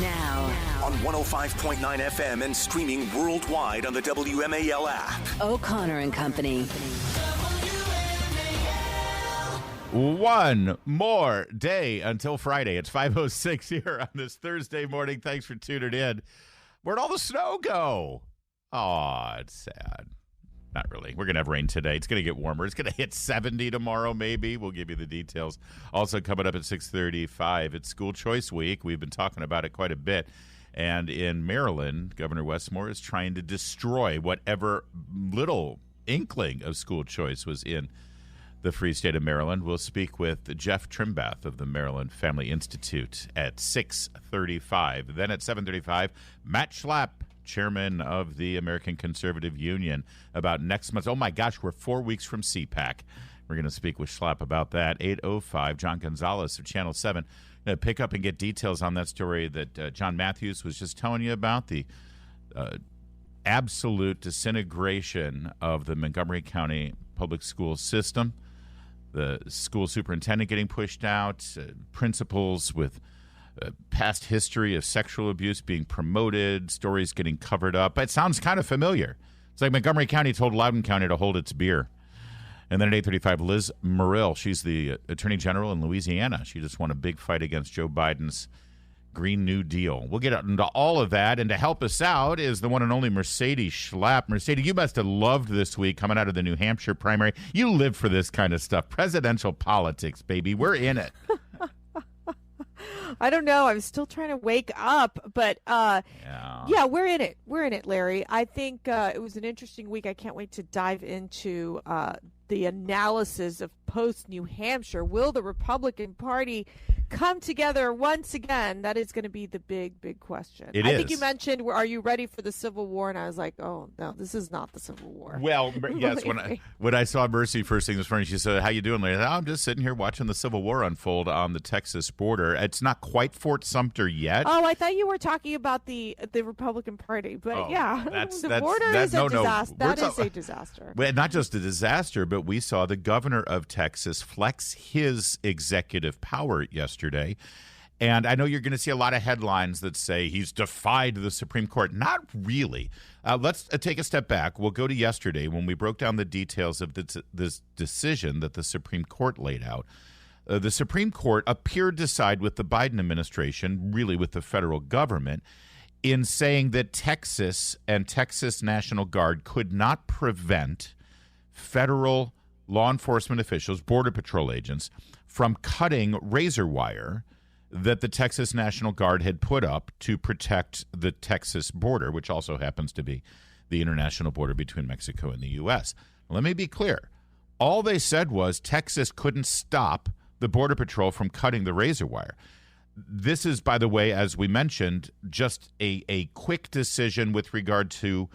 Now. On 105.9 FM and streaming worldwide on the WMAL app. O'Connor and Company. One more day until Friday. It's 5:06 here on this Thursday morning. Thanks for tuning in. Where'd all the snow go? Oh, it's sad. Not really. We're going to have rain today. It's going to get warmer. It's going to hit 70 tomorrow, maybe. We'll give you the details. Also coming up at 6:35, it's School Choice Week. We've been talking about it quite a bit. And in Maryland, Governor Westmore is trying to destroy whatever little inkling of school choice was in the free state of Maryland. We'll speak with Jeff Trimbath of the Maryland Family Institute at 6:35. Then at 7:35, Matt Schlapp, chairman of the American Conservative Union, about next month. Oh, my gosh, we're 4 weeks from CPAC. We're going to speak with Schlapp about that. 8:05, John Gonzalez of Channel 7. Pick up and get details on that story that John Matthews was just telling you about, the absolute disintegration of the Montgomery County public school system, the school superintendent getting pushed out, principals with past history of sexual abuse being promoted, stories getting covered up. It sounds kind of familiar. It's like Montgomery County told Loudoun County to hold its beer. And then at 8:35, Liz Murrill, she's the Attorney General in Louisiana. She just won a big fight against Joe Biden's Green New Deal. We'll get into all of that. And to help us out is the one and only Mercedes Schlapp. Mercedes, you must have loved this week coming out of the New Hampshire primary. You live for this kind of stuff. Presidential politics, baby. We're in it. I don't know. I'm still trying to wake up, but yeah, we're in it. We're in it, Larry. I think it was an interesting week. I can't wait to dive into the analysis of post-New Hampshire. Will the Republican Party come together once again? That is going to be the big, big question. I think you mentioned, are you ready for the Civil War? And I was like, oh, no, this is not the Civil War. Well, yes, when I saw Mercy first thing this morning, she said, how you doing, Larry? I'm just sitting here watching the Civil War unfold on the Texas border. It's not quite Fort Sumter yet. Oh, I thought you were talking about the Republican Party. But the border is a disaster. That is a disaster. Well, not just a disaster, but we saw the governor of Texas flex his executive power yesterday. And I know you're going to see a lot of headlines that say he's defied the Supreme Court. Not really. Let's take a step back. We'll go to yesterday when we broke down the details of this decision that the Supreme Court laid out. The Supreme Court appeared to side with the Biden administration, really with the federal government, in saying that Texas and Texas National Guard could not prevent federal law enforcement officials, Border Patrol agents, from cutting razor wire that the Texas National Guard had put up to protect the Texas border, which also happens to be the international border between Mexico and the U.S. Let me be clear. All they said was Texas couldn't stop the Border Patrol from cutting the razor wire. This is, by the way, as we mentioned, just a quick decision with regard to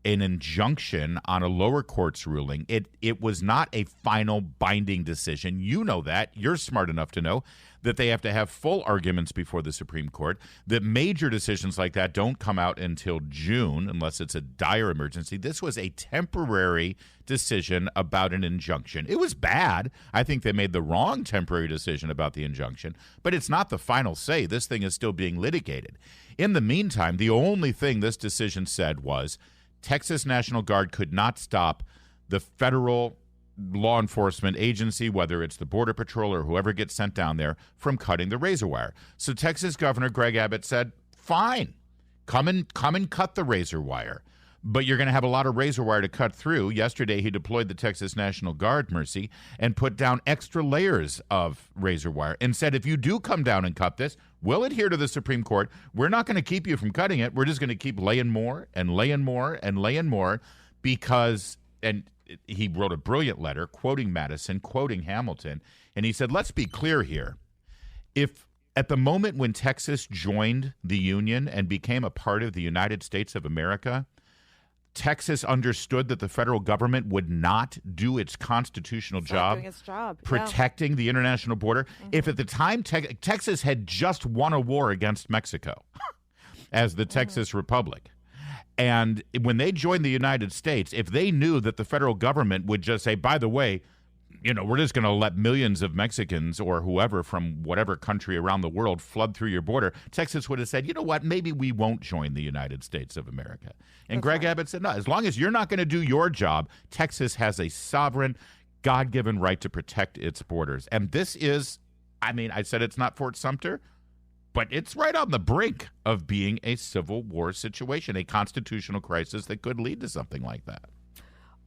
an injunction on a lower court's ruling. It was not a final binding decision. You know that. You're smart enough to know that they have to have full arguments before the Supreme Court, that major decisions like that don't come out until June unless it's a dire emergency. This was a temporary decision about an injunction. It was bad. I think they made the wrong temporary decision about the injunction, but it's not the final say. This thing is still being litigated. In the meantime, the only thing this decision said was Texas National Guard could not stop the federal law enforcement agency, whether it's the Border Patrol or whoever gets sent down there, from cutting the razor wire. So Texas Governor Greg Abbott said, fine, come and cut the razor wire. But you're going to have a lot of razor wire to cut through. Yesterday, he deployed the Texas National Guard, Mercy, and put down extra layers of razor wire and said, if you do come down and cut this, we'll adhere to the Supreme Court. We're not going to keep you from cutting it. We're just going to keep laying more and laying more and laying more because, and he wrote a brilliant letter quoting Madison, quoting Hamilton, and he said, let's be clear here. If at the moment when Texas joined the Union and became a part of the United States of America, Texas understood that the federal government would not do its constitutional job, protecting the international border. Mm-hmm. If at the time Texas had just won a war against Mexico as the Texas Republic, and when they joined the United States, if they knew that the federal government would just say, by the way, we're just going to let millions of Mexicans or whoever from whatever country around the world flood through your border, Texas would have said, you know what, maybe we won't join the United States of America. And Greg Abbott said, no, as long as you're not going to do your job, Texas has a sovereign, God-given right to protect its borders. And this is, I said it's not Fort Sumter, but it's right on the brink of being a civil war situation, a constitutional crisis that could lead to something like that.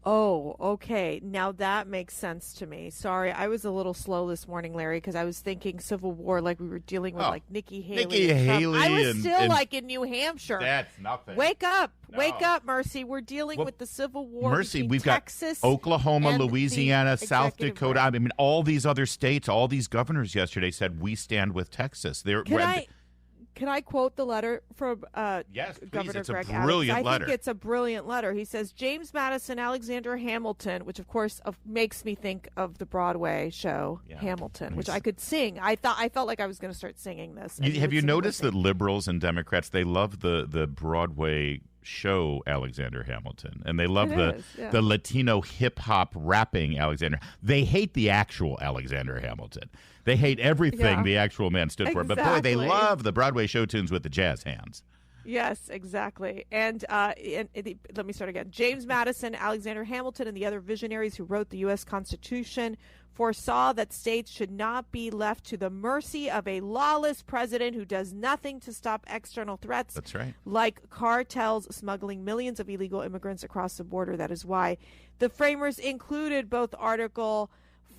Oh, okay. Now that makes sense to me. Sorry, I was a little slow this morning, Larry, because I was thinking Civil War like we were dealing with like Nikki Haley. I was still like in New Hampshire. That's nothing. Wake up. No. Wake up, Mercy. We're dealing with the Civil War. Mercy, we've Texas got Oklahoma, Louisiana, South Dakota. Branch. All these other states, all these governors yesterday said, we stand with Texas. Can I quote the letter from yes, please. Governor It's Greg a brilliant Abbott? letter. I think it's a brilliant letter. He says, James Madison Alexander Hamilton, which of course makes me think of the Broadway show Hamilton, which I could sing. I felt like I was going to start singing this. Have you noticed that liberals and Democrats, they love the Broadway show Alexander Hamilton, and they love the Latino hip hop rapping Alexander. They hate the actual Alexander Hamilton. They hate everything the actual man stood for. But boy, they love the Broadway show tunes with the jazz hands. Yes, exactly. And let me start again. James Madison, Alexander Hamilton, and the other visionaries who wrote the U.S. Constitution foresaw that states should not be left to the mercy of a lawless president who does nothing to stop external threats. That's right. Like cartels smuggling millions of illegal immigrants across the border. That is why the framers included both Article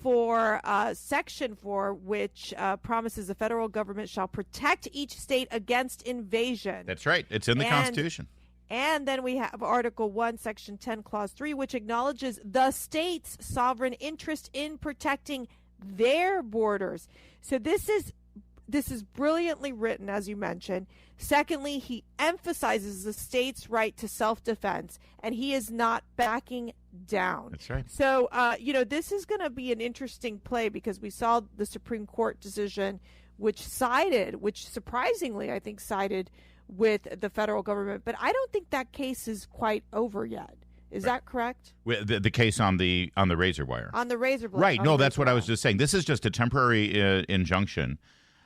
4, Section 4, which promises the federal government shall protect each state against invasion. That's right. It's in the Constitution. And then we have Article 1, Section 10, Clause 3, which acknowledges the state's sovereign interest in protecting their borders. So this is brilliantly written, as you mentioned. Secondly, he emphasizes the state's right to self-defense, and he is not backing down. That's right. So, this is going to be an interesting play because we saw the Supreme Court decision, which surprisingly, I think, sided with the federal government. But I don't think that case is quite over yet. Is that correct? The case on the razor wire. On the razor blade. Right. No, that's what I was just saying. This is just a temporary injunction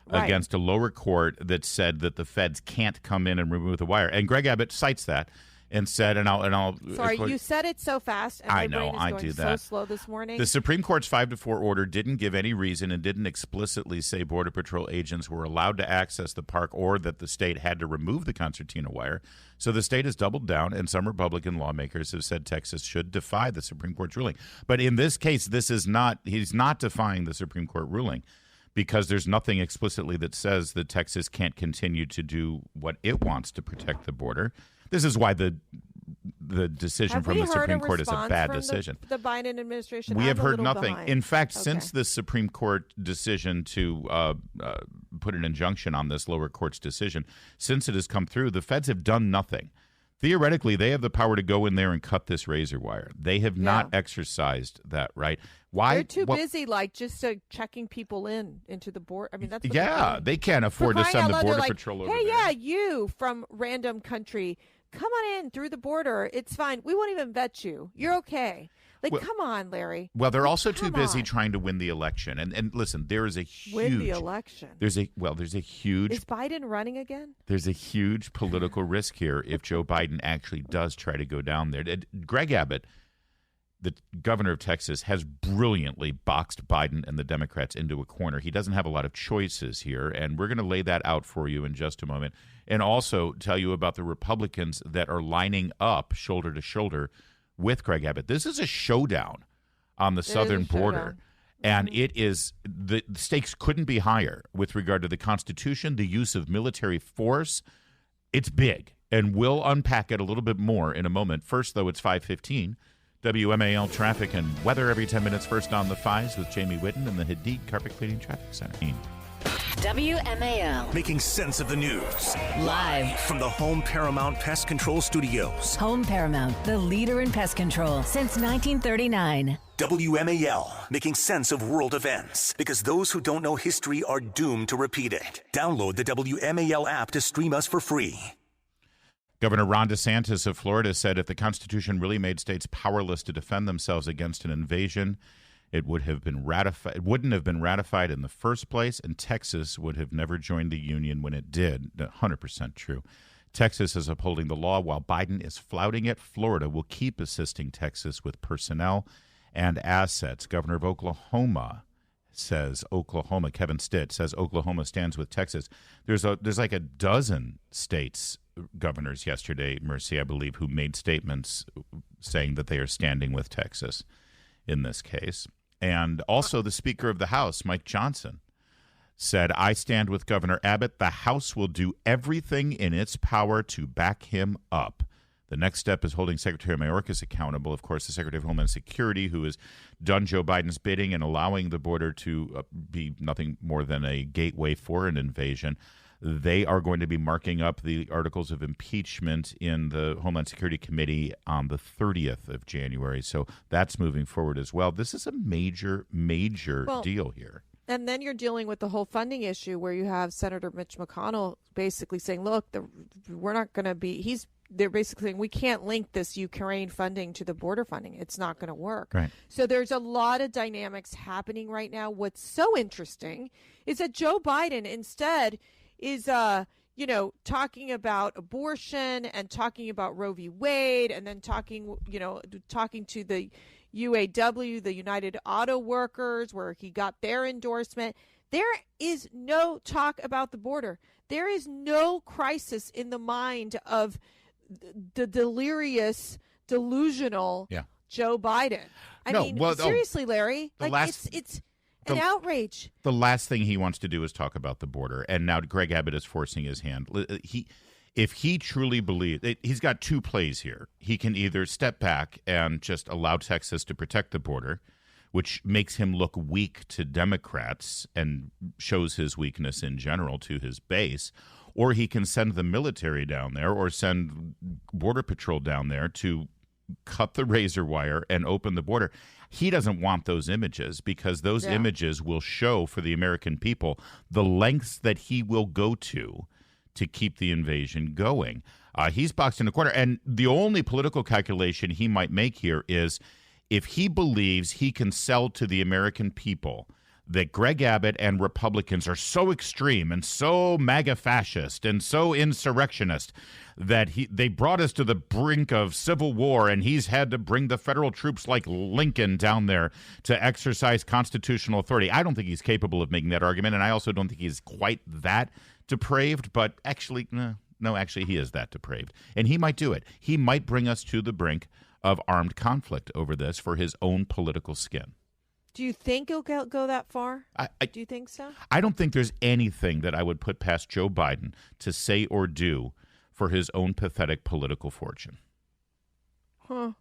against a lower court that said that the feds can't come in and remove the wire. And Greg Abbott cites that and said, and I'll sorry, you said it so fast, and my brain is going so slow this morning. The Supreme Court's 5-4 order didn't give any reason and didn't explicitly say Border Patrol agents were allowed to access the park or that the state had to remove the concertina wire. So the state has doubled down, and some Republican lawmakers have said Texas should defy the Supreme Court's ruling. But in this case, he's not defying the Supreme Court ruling, because there's nothing explicitly that says that Texas can't continue to do what it wants to protect the border. This is why the decision from the Supreme Court is a bad decision. The Biden administration. We have heard nothing. In fact, since the Supreme Court decision to put an injunction on this lower court's decision, since it has come through, the feds have done nothing. Theoretically, they have the power to go in there and cut this razor wire. They have not exercised that right. Why? They're too busy, just checking people into the border. I mean, that's what they can't afford to send the Border Patrol over there. Hey, you from random country, come on in through the border. It's fine. We won't even vet you. You're okay. Come on, Larry. Well, they're also too busy trying to win the election. And listen, there is a huge win the election. There's a huge. Is Biden running again? There's a huge political risk here if Joe Biden actually does try to go down there. Greg Abbott, the governor of Texas, has brilliantly boxed Biden and the Democrats into a corner. He doesn't have a lot of choices here, and we're going to lay that out for you in just a moment, and also tell you about the Republicans that are lining up shoulder to shoulder with Greg Abbott. This is a showdown on the southern border, and it is the stakes couldn't be higher with regard to the Constitution, the use of military force. It's big, and we'll unpack it a little bit more in a moment. First, though, it's 5:15. WMAL traffic and weather every 10 minutes. First on the fives with Jamie Whitten in the Hadid Carpet Cleaning Traffic Center. WMAL. Making sense of the news. Live from the Home Paramount Pest Control Studios. Home Paramount, the leader in pest control since 1939. WMAL, making sense of world events. Because those who don't know history are doomed to repeat it. Download the WMAL app to stream us for free. Governor Ron DeSantis of Florida said if the Constitution really made states powerless to defend themselves against an invasion, It would have been ratified. It wouldn't have been ratified in the first place, and Texas would have never joined the union when it did. 100% true. Texas is upholding the law while Biden is flouting it. Florida will keep assisting Texas with personnel and assets. Governor of Oklahoma Kevin Stitt says Oklahoma stands with Texas. There's like a dozen states governors yesterday, Mercy, I believe, who made statements saying that they are standing with Texas in this case. And also the Speaker of the House, Mike Johnson, said, I stand with Governor Abbott. The House will do everything in its power to back him up. The next step is holding Secretary Mayorkas accountable. Of course, the Secretary of Homeland Security, who has done Joe Biden's bidding and allowing the border to be nothing more than a gateway for an invasion. They are going to be marking up the articles of impeachment in the Homeland Security Committee on the 30th of January. So that's moving forward as well. This is a major deal here. And then you're dealing with the whole funding issue where you have Senator Mitch McConnell basically saying, look, we're not going to be they're basically saying we can't link this Ukraine funding to the border funding. It's not going to work. Right. So there's a lot of dynamics happening right now. What's so interesting is that Joe Biden instead is, talking about abortion and talking about Roe v. Wade and then talking to the UAW, the United Auto Workers, where he got their endorsement. There is no talk about the border. There is no crisis in the mind of the delirious, delusional Joe Biden. Seriously, Larry, it's an outrage. The last thing he wants to do is talk about the border, and now Greg Abbott is forcing his hand. If he truly believes, he's got two plays here. He can either step back and just allow Texas to protect the border, which makes him look weak to Democrats and shows his weakness in general to his base, or he can send the military down there or send Border Patrol down there to cut the razor wire and open the border. He doesn't want those images because those images will show for the American people the lengths that he will go to keep the invasion going. He's boxed in a corner. And the only political calculation he might make here is if he believes he can sell to the American people that Greg Abbott and Republicans are so extreme and so MAGA fascist and so insurrectionist that they brought us to the brink of civil war and he's had to bring the federal troops like Lincoln down there to exercise constitutional authority. I don't think he's capable of making that argument, and I also don't think he's quite that depraved, but actually, he is that depraved. And he might do it. He might bring us to the brink of armed conflict over this for his own political skin. Do you think he'll go that far? Do you think so? I don't think there's anything that I would put past Joe Biden to say or do for his own pathetic political fortune. Huh.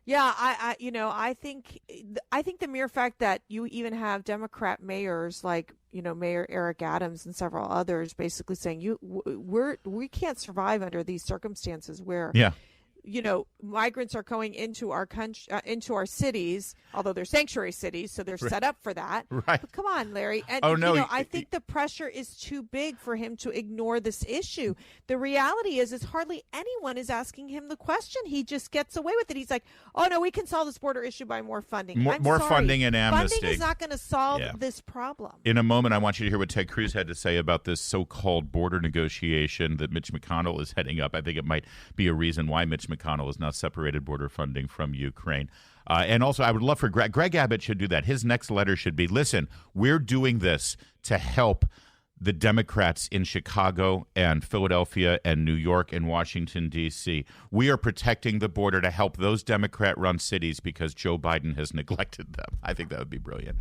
Yeah, I think the mere fact that you even have Democrat mayors like, Mayor Eric Adams and several others basically saying we can't survive under these circumstances where migrants are going into our country, into our cities, although they're sanctuary cities, so they're set up for that. Right. But come on, Larry. And, I think the pressure is too big for him to ignore this issue. The reality is hardly anyone is asking him the question. He just gets away with it. He's like, oh, no, we can solve this border issue by more funding. More funding and amnesty. Funding is not going to solve this problem. In a moment, I want you to hear what Ted Cruz had to say about this so-called border negotiation that Mitch McConnell is heading up. I think it might be a reason why Mitch McConnell has now separated border funding from Ukraine. And also, I would love for Greg Abbott should do that. His next letter should be, listen, we're doing this to help the Democrats in Chicago and Philadelphia and New York and Washington, D.C. We are protecting the border to help those Democrat-run cities because Joe Biden has neglected them. I think that would be brilliant.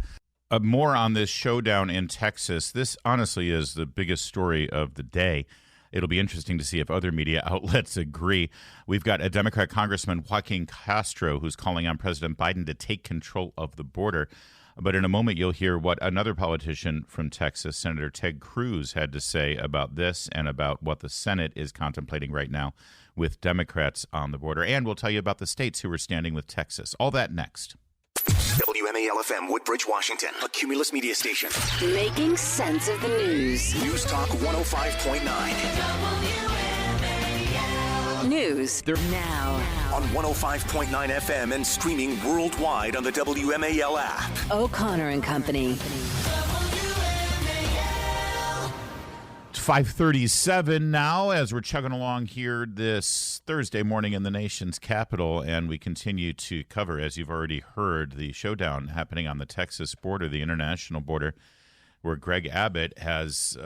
More on this showdown in Texas. This honestly is the biggest story of the day. It'll be interesting to see if other media outlets agree. We've got a Democrat Congressman, Joaquin Castro, who's calling on President Biden to take control of the border. But in a moment, you'll hear what another politician from Texas, Senator Ted Cruz, had to say about this and about what the Senate is contemplating right now with Democrats on the border. And we'll tell you about the states who are standing with Texas. All that next. WMAL-FM, Woodbridge, Washington, a Cumulus media station. Making sense of the news. News Talk 105.9. News. Cruz. Now. On 105.9 FM and streaming worldwide on the WMAL app. O'Connor and Company. 5:37 now as we're chugging along here this Thursday morning in the nation's capital, and we continue to cover, as you've already heard, the showdown happening on the Texas border, the international border, where Greg Abbott has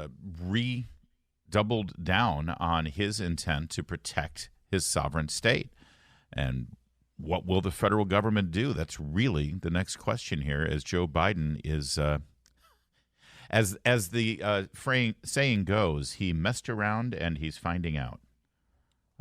redoubled down on his intent to protect his sovereign state. And what will the federal government do? That's really the next question here, as Joe Biden is... As the saying goes, he messed around and he's finding out.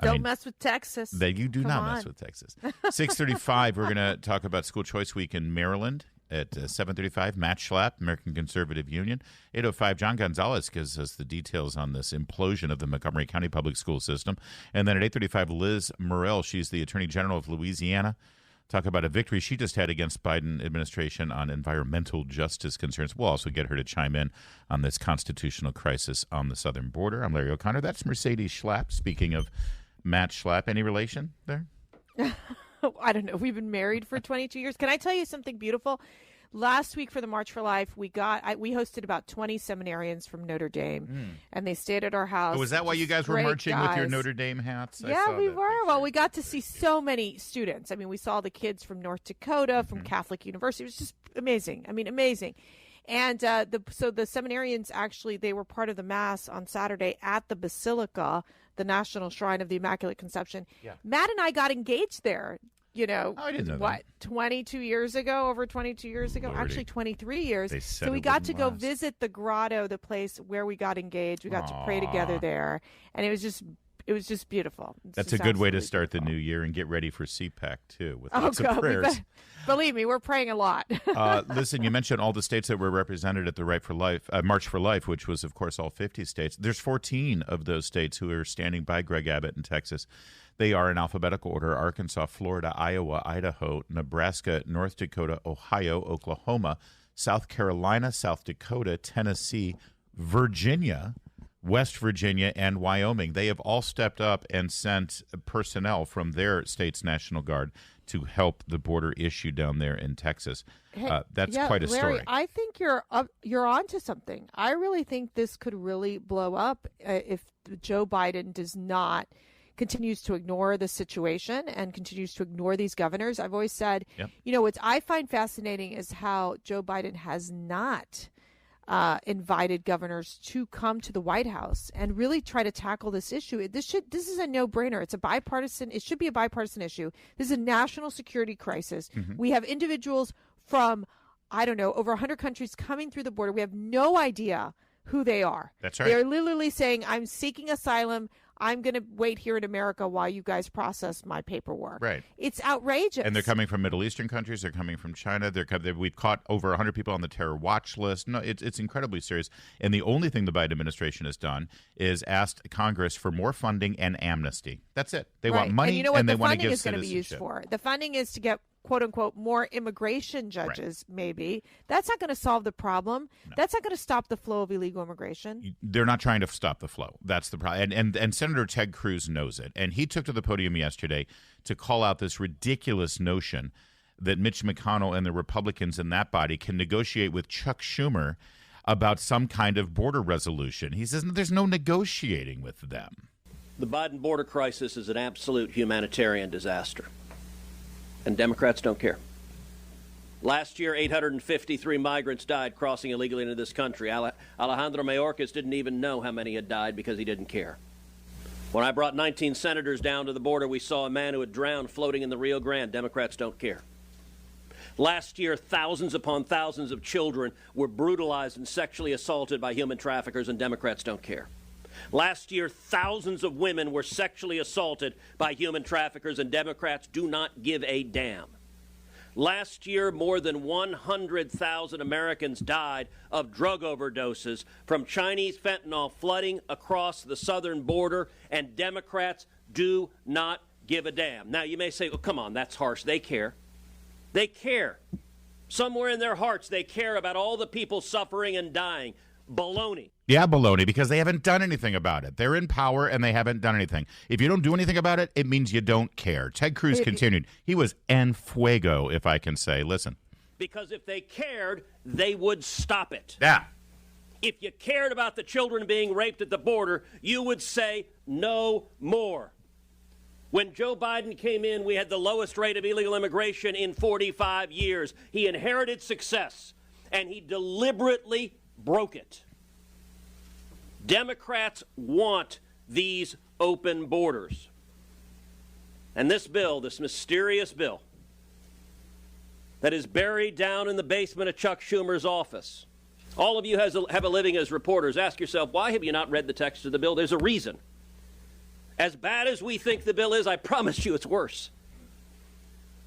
Don't mess with Texas. You do not mess with Texas. 6:35, we're going to talk about School Choice Week in Maryland. At 7:35, Matt Schlapp, American Conservative Union. 8:05, John Gonzalez gives us the details on this implosion of the Montgomery County Public School System. And then at 8:35, Liz Murrell, she's the Attorney General of Louisiana. Talk about a victory she just had against Biden administration on environmental justice concerns. We'll also get her to chime in on this constitutional crisis on the southern border. I'm Larry O'Connor. That's Mercedes Schlapp. Speaking of Matt Schlapp, any relation there? I don't know. We've been married for 22 years. Can I tell you something beautiful? Last week for the March for Life, we hosted about 20 seminarians from Notre Dame, and they stayed at our house. Oh, was that why you guys were marching with your Notre Dame hats? Yeah, we were. Well, we got to see so many students. I mean, we saw the kids from North Dakota, from Catholic University. It was just amazing. I mean, amazing. And so the seminarians, actually, they were part of the Mass on Saturday at the Basilica, the National Shrine of the Immaculate Conception. Yeah. Matt and I got engaged there. You know, I didn't know what, that. 22 years ago, over 22 years ago, Lordy. Actually 23 years. They said so we it got to wouldn't go last. visit the grotto, the place where we got engaged. We got to pray together there. And it was just beautiful. That's a good way to start the new year and get ready for CPAC, too, with lots of prayers. Believe me, we're praying a lot. Listen, you mentioned all the states that were represented at the March for Life, which was, of course, all 50 states. There's 14 of those states who are standing by Greg Abbott in Texas. They are in alphabetical order: Arkansas, Florida, Iowa, Idaho, Nebraska, North Dakota, Ohio, Oklahoma, South Carolina, South Dakota, Tennessee, Virginia, West Virginia, and Wyoming. They have all stepped up and sent personnel from their state's National Guard to help the border issue down there in Texas. That's quite a Larry, story. I think you're onto something. I really think this could really blow up if Joe Biden continues to ignore the situation and continues to ignore these governors. I've always said, what I find fascinating is how Joe Biden has not invited governors to come to the White House and really try to tackle this issue. This is a no-brainer. It should be a bipartisan issue. This is a national security crisis. We have individuals from, over 100 countries coming through the border. We have no idea who they are. That's right. They are literally saying, I'm seeking asylum. I'm going to wait here in America while you guys process my paperwork. Right. It's outrageous. And they're coming from Middle Eastern countries. They're coming from China. We've caught over 100 people on the terror watch list. No, it's incredibly serious. And the only thing the Biden administration has done is asked Congress for more funding and amnesty. That's it. They want money, and they want to give citizenship. The funding is going to be used for. The funding is to get, quote unquote, more immigration judges, maybe. That's not going to solve the problem. No. That's not going to stop the flow of illegal immigration. They're not trying to stop the flow. That's the problem. And Senator Ted Cruz knows it. And he took to the podium yesterday to call out this ridiculous notion that Mitch McConnell and the Republicans in that body can negotiate with Chuck Schumer about some kind of border resolution. He says there's no negotiating with them. The Biden border crisis is an absolute humanitarian disaster. And Democrats don't care. Last year, 853 migrants died crossing illegally into this country. Alejandro Mayorkas didn't even know how many had died because he didn't care. When I brought 19 senators down to the border, we saw a man who had drowned floating in the Rio Grande. Democrats don't care. Last year, thousands upon thousands of children were brutalized and sexually assaulted by human traffickers, and Democrats don't care. Last year, thousands of women were sexually assaulted by human traffickers, and Democrats do not give a damn. Last year, more than 100,000 Americans died of drug overdoses from Chinese fentanyl flooding across the southern border, and Democrats do not give a damn. Now, you may say, oh, come on, that's harsh. They care. They care. Somewhere in their hearts, they care about all the people suffering and dying. Baloney. Yeah, baloney, because they haven't done anything about it. They're in power and they haven't done anything. If you don't do anything about it, it means you don't care. Ted Cruz continued. He was en fuego, if I can say. Listen. Because if they cared, they would stop it. Yeah. If you cared about the children being raped at the border, you would say no more. When Joe Biden came in, we had the lowest rate of illegal immigration in 45 years. He inherited success, and he deliberately broke it. Democrats want these open borders. And this bill, this mysterious bill, that is buried down in the basement of Chuck Schumer's office. All of you have a living as reporters. Ask yourself, why have you not read the text of the bill? There's a reason. As bad as we think the bill is, I promise you it's worse.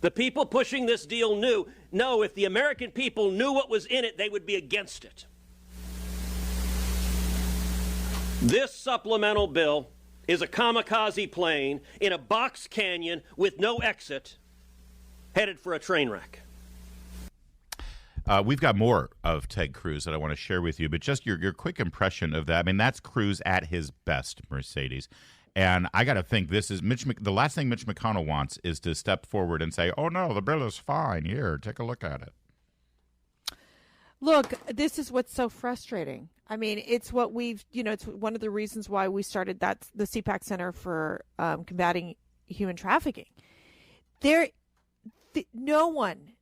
The people pushing this deal knew, no, if the American people knew what was in it, they would be against it. This supplemental bill is a kamikaze plane in a box canyon with no exit, headed for a train wreck. We've got more of Ted Cruz that I want to share with you, but just your quick impression of that. I mean, that's Cruz at his best, Mercedes. And I got to think this is the last thing Mitch McConnell wants is to step forward and say, oh, no, the bill is fine. Here, take a look at it. Look, this is what's so frustrating. I mean, it's what it's one of the reasons why we started the CPAC Center for Combating Human Trafficking.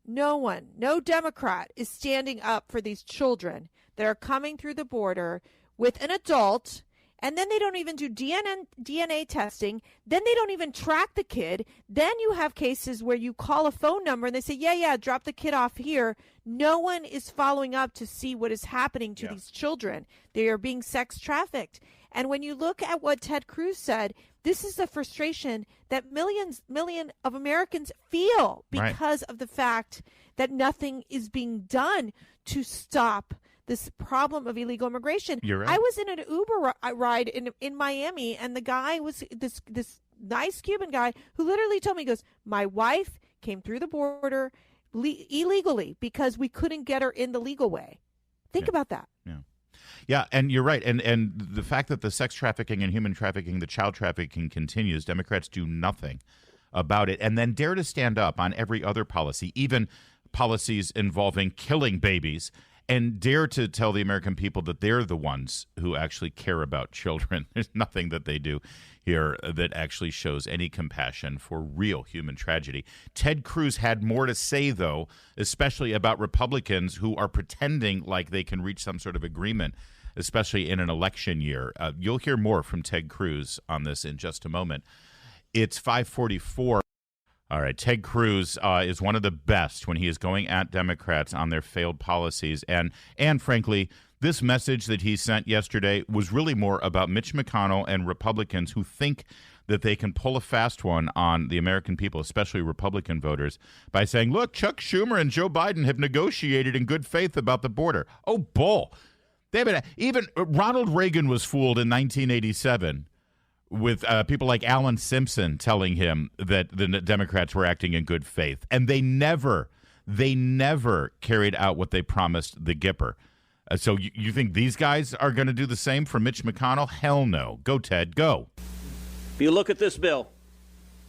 No Democrat is standing up for these children that are coming through the border with an adult, and then they don't even do DNA testing. Then they don't even track the kid. Then you have cases where you call a phone number and they say, yeah, drop the kid off here. No one is following up to see what is happening to these children. They are being sex trafficked. And when you look at what Ted Cruz said, this is the frustration that million of Americans feel because of the fact that nothing is being done to stop this problem of illegal immigration. You're right. I was in an Uber ride in Miami, and the guy was this nice Cuban guy who literally told me, he goes, my wife came through the border illegally because we couldn't get her in the legal way. Think about that. Yeah, and you're right. And the fact that the sex trafficking and human trafficking, the child trafficking continues, Democrats do nothing about it and then dare to stand up on every other policy, even policies involving killing babies, and dare to tell the American people that they're the ones who actually care about children. There's nothing that they do here that actually shows any compassion for real human tragedy. Ted Cruz had more to say, though, especially about Republicans who are pretending like they can reach some sort of agreement, especially in an election year. You'll hear more from Ted Cruz on this in just a moment. It's 5:44. All right, Ted Cruz is one of the best when he is going at Democrats on their failed policies. And frankly, this message that he sent yesterday was really more about Mitch McConnell and Republicans who think that they can pull a fast one on the American people, especially Republican voters, by saying, look, Chuck Schumer and Joe Biden have negotiated in good faith about the border. Oh, bull. Even Ronald Reagan was fooled in 1987 with people like Alan Simpson telling him that the Democrats were acting in good faith. And they never carried out what they promised the Gipper. So you think these guys are going to do the same for Mitch McConnell? Hell no. Go, Ted, go. If you look at this bill,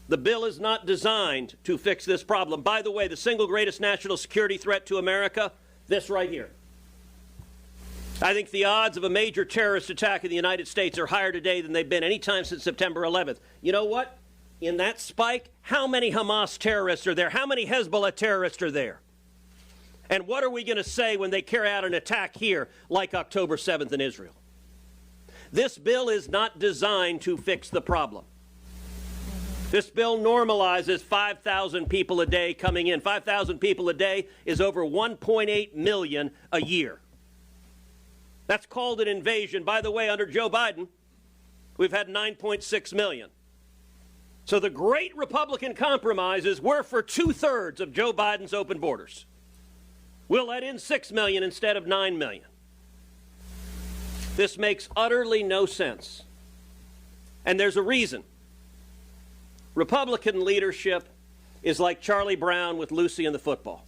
the bill is not designed to fix this problem. By the way, the single greatest national security threat to America, this right here. I think the odds of a major terrorist attack in the United States are higher today than they've been any time since September 11th. You know what? In that spike, how many Hamas terrorists are there? How many Hezbollah terrorists are there? And what are we going to say when they carry out an attack here like October 7th in Israel? This bill is not designed to fix the problem. This bill normalizes 5,000 people a day coming in. 5,000 people a day is over 1.8 million a year. That's called an invasion. By the way, under Joe Biden, we've had 9.6 million. So the great Republican compromise is we're for 2/3 of Joe Biden's open borders. We'll let in 6 million instead of 9 million. This makes utterly no sense. And there's a reason. Republican leadership is like Charlie Brown with Lucy and the football.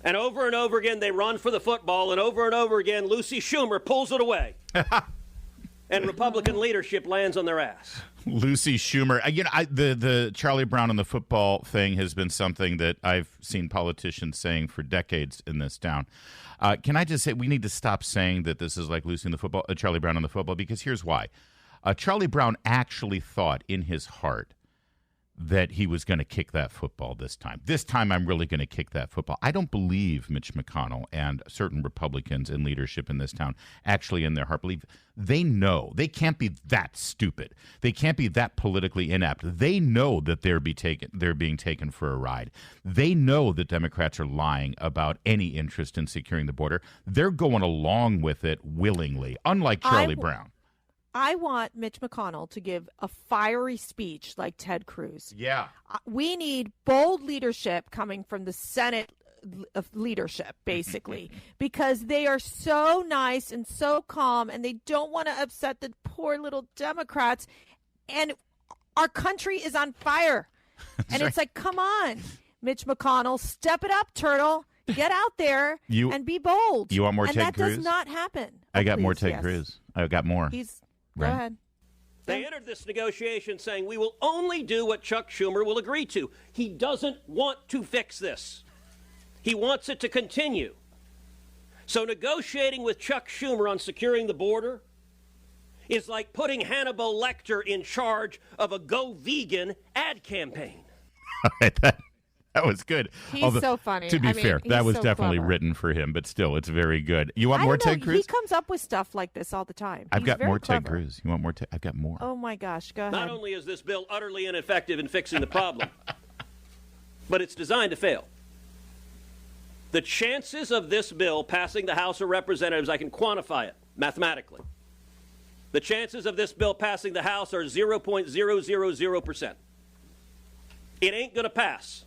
And over again, they run for the football, and over again, Lucy Schumer pulls it away. And Republican leadership lands on their ass. Lucy Schumer. The Charlie Brown and the football thing has been something that I've seen politicians saying for decades in this town. Can I just say we need to stop saying that this is like Lucy and the football, Charlie Brown and the football, because here's why. Charlie Brown actually thought in his heart that he was going to kick that football this time. This time I'm really going to kick that football. I don't believe Mitch McConnell and certain Republicans in leadership in this town actually in their heart believe. They know. They can't be that stupid. They can't be that politically inept. They know that they're being taken for a ride. They know that Democrats are lying about any interest in securing the border. They're going along with it willingly, unlike Charlie Brown. I want Mitch McConnell to give a fiery speech like Ted Cruz. Yeah. We need bold leadership coming from the Senate of leadership, basically, because they are so nice and so calm, and they don't want to upset the poor little Democrats. And our country is on fire. And it's like, come on, Mitch McConnell, step it up, turtle. Get out there and be bold. You want more and Ted Cruz? That does not happen. I got more Ted Cruz. I got more. Go ahead. They entered this negotiation saying we will only do what Chuck Schumer will agree to. He doesn't want to fix this. He wants it to continue. So negotiating with Chuck Schumer on securing the border is like putting Hannibal Lecter in charge of a Go Vegan ad campaign. All right, that was good. He's so funny. To be fair, that was so definitely clever. written for him, but still, it's very good. You want more Ted Cruz? He comes up with stuff like this all the time. I've got more clever. Ted Cruz. You want more? I've got more. Oh, my gosh. Go ahead. Not only is this bill utterly ineffective in fixing the problem, but it's designed to fail. The chances of this bill passing the House of Representatives, I can quantify it mathematically. The chances of this bill passing the House are 0.000%. It ain't going to pass.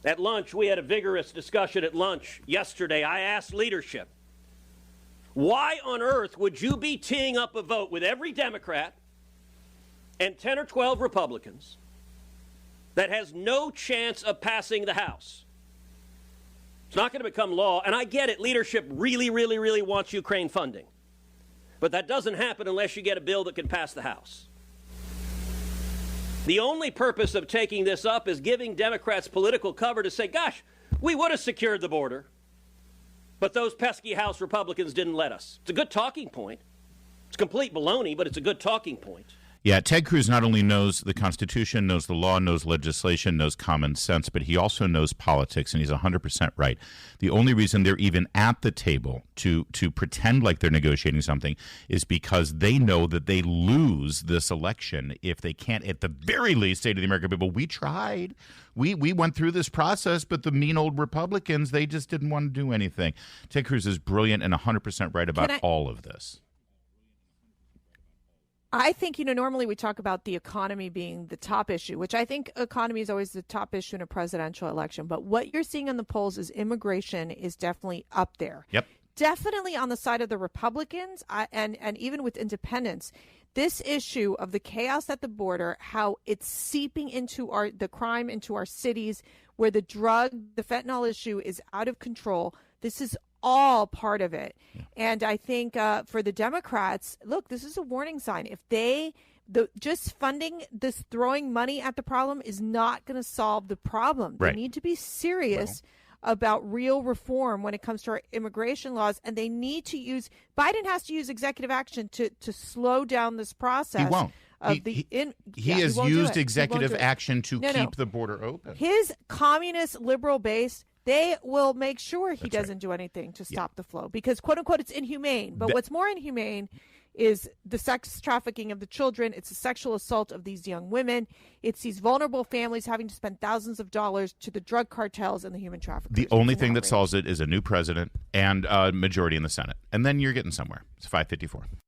At lunch, we had a vigorous discussion at lunch yesterday. I asked leadership, why on earth would you be teeing up a vote with every Democrat and 10 or 12 Republicans that has no chance of passing the House? It's not going to become law, and I get it. Leadership really, really, really wants Ukraine funding. But that doesn't happen unless you get a bill that can pass the House. The only purpose of taking this up is giving Democrats political cover to say, gosh, we would have secured the border, but those pesky House Republicans didn't let us. It's a good talking point. It's complete baloney, but it's a good talking point. Yeah, Ted Cruz not only knows the Constitution, knows the law, knows legislation, knows common sense, but he also knows politics, and he's 100% right. The only reason they're even at the table to pretend like they're negotiating something is because they know that they lose this election if they can't, at the very least, say to the American people, we tried. We went through this process, but the mean old Republicans, they just didn't want to do anything. Ted Cruz is brilliant and 100% right about all of this. I think, normally we talk about the economy being the top issue, which I think economy is always the top issue in a presidential election. But what you're seeing in the polls is immigration is definitely up there. Yep. Definitely on the side of the Republicans and even with independents. This issue of the chaos at the border, how it's seeping into the crime into our cities, where the fentanyl issue is out of control. This is all part of it. Yeah. And I think for the Democrats, look, this is a warning sign. If just funding this, throwing money at the problem is not going to solve the problem. Right. They need to be serious about real reform when it comes to our immigration laws. And they need to Biden has to use executive action to slow down this process. He won't. He has used executive action to keep the border open. His communist liberal base, they will make sure he doesn't do anything to stop the flow because, quote unquote, it's inhumane. But what's more inhumane is the sex trafficking of the children. It's the sexual assault of these young women. It's these vulnerable families having to spend thousands of dollars to the drug cartels and the human traffickers. The only thing that solves it is a new president and a majority in the Senate. And then you're getting somewhere. It's 554.